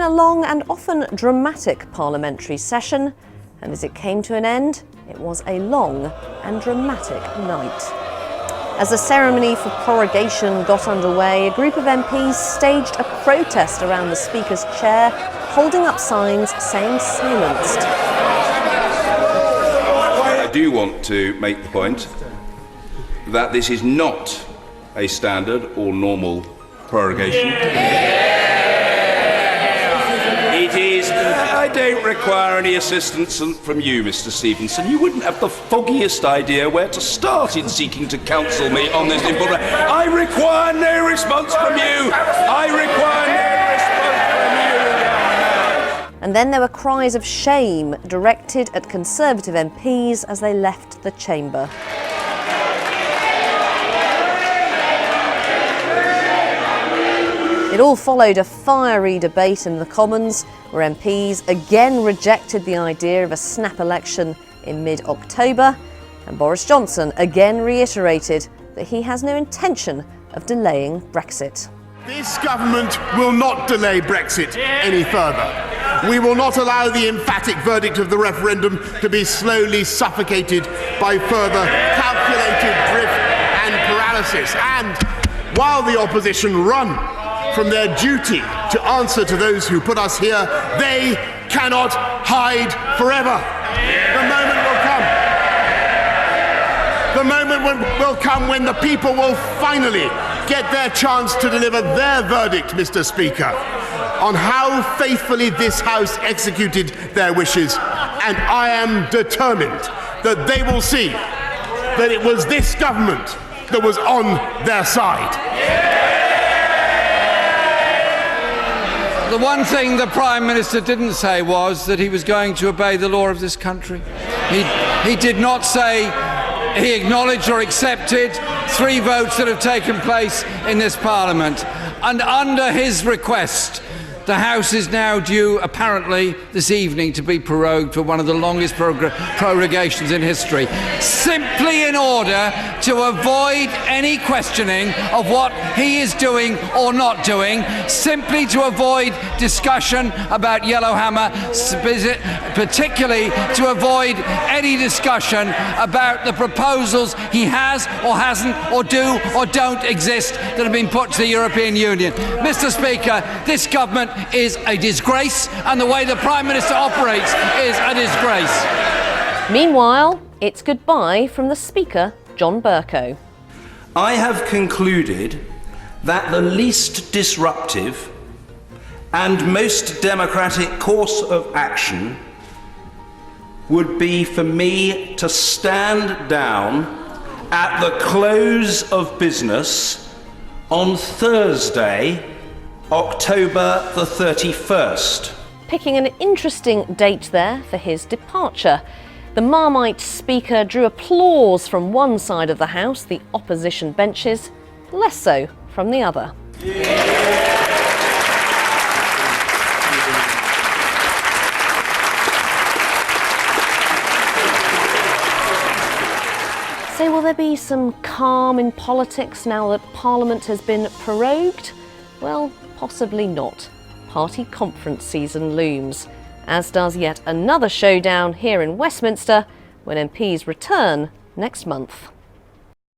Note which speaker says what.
Speaker 1: a long and often dramatic parliamentary session, and as it came to an end, it was a long and dramatic night. As the ceremony for prorogation got underway, a group of MPs staged a protest around the Speaker's chair, holding up signs saying "silenced."
Speaker 2: I do want to make the point that this is not a standard or normal prorogation. It is. I don't require any assistance from you, Mr. Stevenson. You wouldn't have the foggiest idea where to start in seeking to counsel me on this important. I require no response from you. I require no response from you.
Speaker 1: And then there were cries of shame directed at Conservative MPs as they left the chamber. It all followed a fiery debate in the Commons, where MPs again rejected the idea of a snap election in mid-October, and Boris Johnson again reiterated that he has no intention of delaying Brexit.
Speaker 3: This government will not delay Brexit any further. We will not allow the emphatic verdict of the referendum to be slowly suffocated by further calculated drift and paralysis. And while the opposition run from their duty to answer to those who put us here, they cannot hide forever. The moment will come when the people will finally get their chance to deliver their verdict, Mr. Speaker, on how faithfully this House executed their wishes. And I am determined that they will see that it was this government that was on their side.
Speaker 4: The one thing the Prime Minister didn't say was that he was going to obey the law of this country. He did not say he acknowledged or accepted 3 votes that have taken place in this Parliament. And under his request, the House is now due, apparently, this evening to be prorogued for one of the longest prorogations in history, simply in order to avoid any questioning of what he is doing or not doing, simply to avoid discussion about Yellowhammer, particularly to avoid any discussion about the proposals he has or hasn't or do or don't exist that have been put to the European Union. Mr. Speaker, this government is a disgrace, and the way the Prime Minister operates is a disgrace.
Speaker 1: Meanwhile, it's goodbye from the Speaker, John Bercow.
Speaker 2: I have concluded that the least disruptive and most democratic course of action would be for me to stand down at the close of business on Thursday, October the 31st.
Speaker 1: Picking an interesting date there for his departure. The Marmite Speaker drew applause from one side of the House, the opposition benches, less so from the other. So will there be some calm in politics now that Parliament has been prorogued? Well, possibly not. Party conference season looms, as does yet another showdown here in Westminster when MPs return next month.